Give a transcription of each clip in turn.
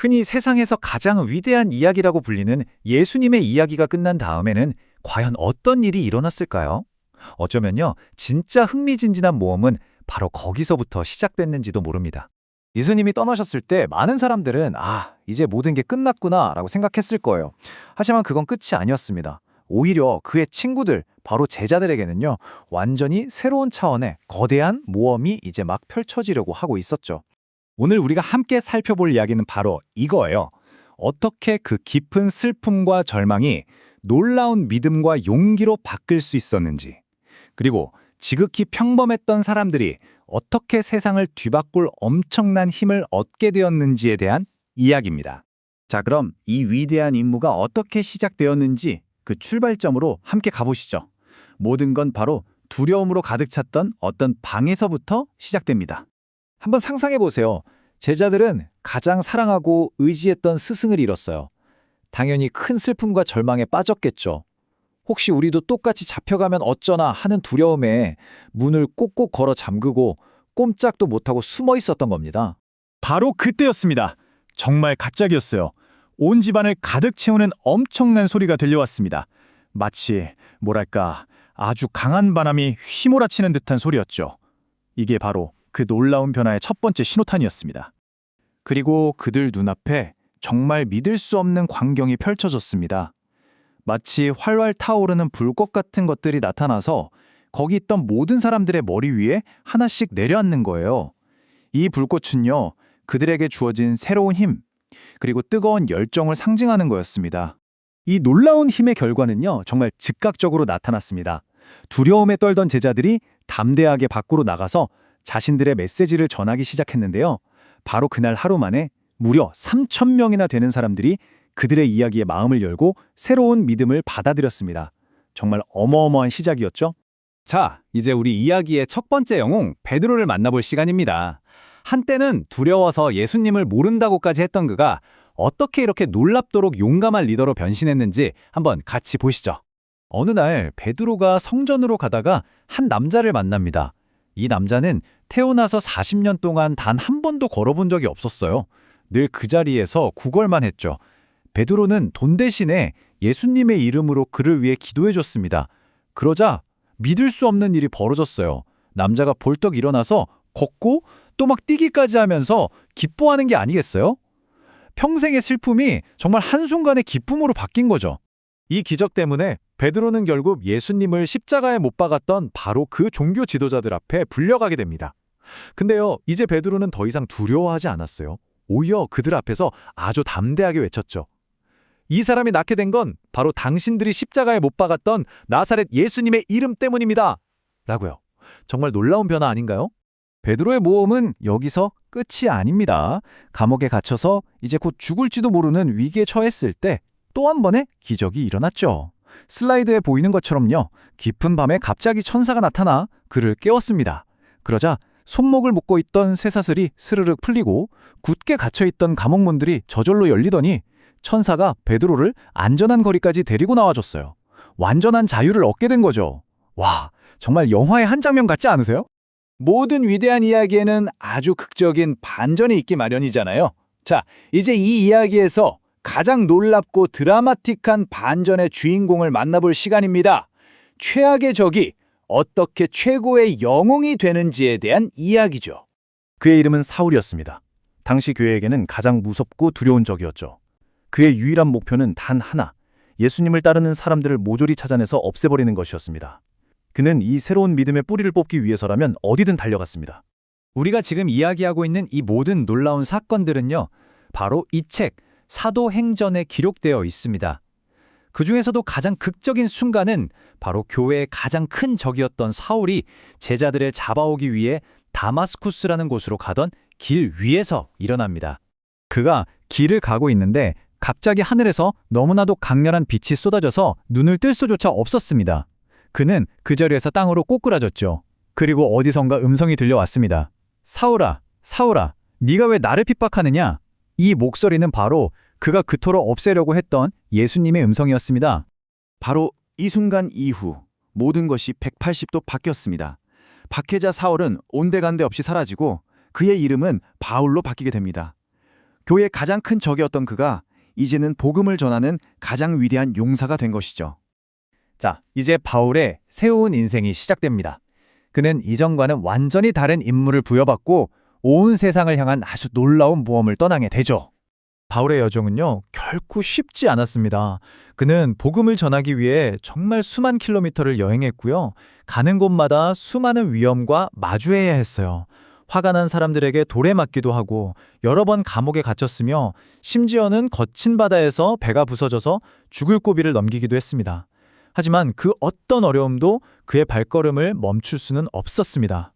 흔히 세상에서 가장 위대한 이야기라고 불리는 예수님의 이야기가 끝난 다음에는 과연 어떤 일이 일어났을까요? 어쩌면요, 진짜 흥미진진한 모험은 바로 거기서부터 시작됐는지도 모릅니다. 예수님이 떠나셨을 때 많은 사람들은 이제 모든 게 끝났구나 라고 생각했을 거예요. 하지만 그건 끝이 아니었습니다. 오히려 그의 친구들, 바로 제자들에게는요, 완전히 새로운 차원의 거대한 모험이 이제 막 펼쳐지려고 하고 있었죠. 오늘 우리가 함께 살펴볼 이야기는 바로 이거예요. 어떻게 그 깊은 슬픔과 절망이 놀라운 믿음과 용기로 바뀔 수 있었는지, 그리고 지극히 평범했던 사람들이 어떻게 세상을 뒤바꿀 엄청난 힘을 얻게 되었는지에 대한 이야기입니다. 자, 그럼 이 위대한 임무가 어떻게 시작되었는지 그 출발점으로 함께 가보시죠. 모든 건 바로 두려움으로 가득 찼던 어떤 방에서부터 시작됩니다. 한번 상상해 보세요. 제자들은 가장 사랑하고 의지했던 스승을 잃었어요. 당연히 큰 슬픔과 절망에 빠졌겠죠. 혹시 우리도 똑같이 잡혀가면 어쩌나 하는 두려움에 문을 꼭꼭 걸어 잠그고 꼼짝도 못하고 숨어 있었던 겁니다. 바로 그때였습니다. 정말 갑작이었어요. 온 집안을 가득 채우는 엄청난 소리가 들려왔습니다. 마치 뭐랄까 아주 강한 바람이 휘몰아치는 듯한 소리였죠. 이게 바로 그 놀라운 변화의 첫 번째 신호탄이었습니다. 그리고 그들 눈앞에 정말 믿을 수 없는 광경이 펼쳐졌습니다. 마치 활활 타오르는 불꽃 같은 것들이 나타나서 거기 있던 모든 사람들의 머리 위에 하나씩 내려앉는 거예요. 이 불꽃은요, 그들에게 주어진 새로운 힘, 그리고 뜨거운 열정을 상징하는 거였습니다. 이 놀라운 힘의 결과는요, 정말 즉각적으로 나타났습니다. 두려움에 떨던 제자들이 담대하게 밖으로 나가서 자신들의 메시지를 전하기 시작했는데요. 바로 그날 하루 만에 무려 3,000명이나 되는 사람들이 그들의 이야기에 마음을 열고 새로운 믿음을 받아들였습니다. 정말 어마어마한 시작이었죠? 자, 이제 우리 이야기의 첫 번째 영웅 베드로를 만나볼 시간입니다. 한때는 두려워서 예수님을 모른다고까지 했던 그가 어떻게 이렇게 놀랍도록 용감한 리더로 변신했는지 한번 같이 보시죠. 어느 날 베드로가 성전으로 가다가 한 남자를 만납니다. 이 남자는 태어나서 40년 동안 단 한 번도 걸어본 적이 없었어요. 늘 그 자리에서 구걸만 했죠. 베드로는 돈 대신에 예수님의 이름으로 그를 위해 기도해줬습니다. 그러자 믿을 수 없는 일이 벌어졌어요. 남자가 벌떡 일어나서 걷고 또 막 뛰기까지 하면서 기뻐하는 게 아니겠어요? 평생의 슬픔이 정말 한순간에 기쁨으로 바뀐 거죠. 이 기적 때문에 베드로는 결국 예수님을 십자가에 못 박았던 바로 그 종교 지도자들 앞에 불려가게 됩니다. 근데요, 이제 베드로는 더 이상 두려워하지 않았어요. 오히려 그들 앞에서 아주 담대하게 외쳤죠. 이 사람이 낳게 된 건 바로 당신들이 십자가에 못 박았던 나사렛 예수님의 이름 때문입니다. 라고요. 정말 놀라운 변화 아닌가요? 베드로의 모험은 여기서 끝이 아닙니다. 감옥에 갇혀서 이제 곧 죽을지도 모르는 위기에 처했을 때 또 한 번의 기적이 일어났죠. 슬라이드에 보이는 것처럼요. 깊은 밤에 갑자기 천사가 나타나 그를 깨웠습니다. 그러자 손목을 묶고 있던 쇠사슬이 스르륵 풀리고 굳게 갇혀있던 감옥문들이 저절로 열리더니 천사가 베드로를 안전한 거리까지 데리고 나와줬어요. 완전한 자유를 얻게 된 거죠. 와, 정말 영화의 한 장면 같지 않으세요? 모든 위대한 이야기에는 아주 극적인 반전이 있기 마련이잖아요. 자, 이제 이 이야기에서 가장 놀랍고 드라마틱한 반전의 주인공을 만나볼 시간입니다. 최악의 적이 어떻게 최고의 영웅이 되는지에 대한 이야기죠. 그의 이름은 사울이었습니다. 당시 교회에게는 가장 무섭고 두려운 적이었죠. 그의 유일한 목표는 단 하나, 예수님을 따르는 사람들을 모조리 찾아내서 없애버리는 것이었습니다. 그는 이 새로운 믿음의 뿌리를 뽑기 위해서라면 어디든 달려갔습니다. 우리가 지금 이야기하고 있는 이 모든 놀라운 사건들은요, 바로 이 책 사도행전에 기록되어 있습니다. 그 중에서도 가장 극적인 순간은 바로 교회의 가장 큰 적이었던 사울이 제자들을 잡아오기 위해 다마스쿠스라는 곳으로 가던 길 위에서 일어납니다. 그가 길을 가고 있는데 갑자기 하늘에서 너무나도 강렬한 빛이 쏟아져서 눈을 뜰 수조차 없었습니다. 그는 그 자리에서 땅으로 꼬꾸라졌죠. 그리고 어디선가 음성이 들려왔습니다. 사울아, 사울아, 네가 왜 나를 핍박하느냐? 이 목소리는 바로 그가 그토록 없애려고 했던 예수님의 음성이었습니다. 바로 이 순간 이후 모든 것이 180도 바뀌었습니다. 박해자 사울은 온데간데 없이 사라지고 그의 이름은 바울로 바뀌게 됩니다. 교회의 가장 큰 적이었던 그가 이제는 복음을 전하는 가장 위대한 용사가 된 것이죠. 자, 이제 바울의 새로운 인생이 시작됩니다. 그는 이전과는 완전히 다른 임무를 부여받고 온 세상을 향한 아주 놀라운 모험을 떠나게 되죠. 바울의 여정은요, 결코 쉽지 않았습니다. 그는 복음을 전하기 위해 정말 수만 킬로미터를 여행했고요. 가는 곳마다 수많은 위험과 마주해야 했어요. 화가 난 사람들에게 돌에 맞기도 하고 여러 번 감옥에 갇혔으며 심지어는 거친 바다에서 배가 부서져서 죽을 고비를 넘기기도 했습니다. 하지만 그 어떤 어려움도 그의 발걸음을 멈출 수는 없었습니다.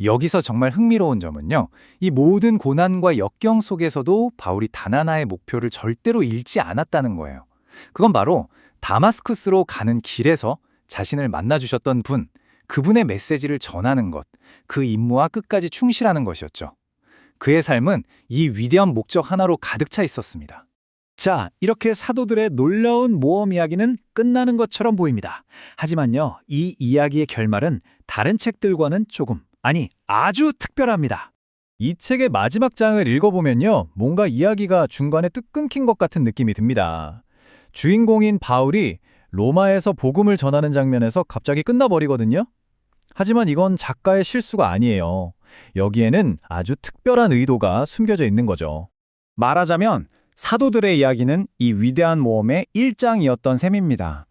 여기서 정말 흥미로운 점은요, 이 모든 고난과 역경 속에서도 바울이 단 하나의 목표를 절대로 잃지 않았다는 거예요. 그건 바로 다마스쿠스로 가는 길에서 자신을 만나주셨던 분, 그분의 메시지를 전하는 것, 그 임무와 끝까지 충실하는 것이었죠. 그의 삶은 이 위대한 목적 하나로 가득 차 있었습니다. 자, 이렇게 사도들의 놀라운 모험 이야기는 끝나는 것처럼 보입니다. 하지만요, 이 이야기의 결말은 다른 책들과는 조금, 아니, 아주 특별합니다. 이 책의 마지막 장을 읽어보면요, 뭔가 이야기가 중간에 뚝 끊긴 것 같은 느낌이 듭니다. 주인공인 바울이 로마에서 복음을 전하는 장면에서 갑자기 끝나버리거든요. 하지만 이건 작가의 실수가 아니에요. 여기에는 아주 특별한 의도가 숨겨져 있는 거죠. 말하자면 사도들의 이야기는 이 위대한 모험의 1장이었던 셈입니다.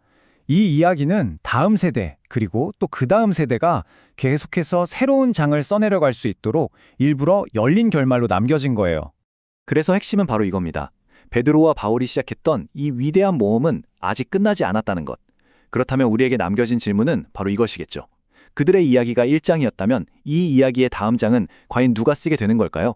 이 이야기는 다음 세대 그리고 또 그 다음 세대가 계속해서 새로운 장을 써내려갈 수 있도록 일부러 열린 결말로 남겨진 거예요. 그래서 핵심은 바로 이겁니다. 베드로와 바울이 시작했던 이 위대한 모험은 아직 끝나지 않았다는 것. 그렇다면 우리에게 남겨진 질문은 바로 이것이겠죠. 그들의 이야기가 1장이었다면 이 이야기의 다음 장은 과연 누가 쓰게 되는 걸까요?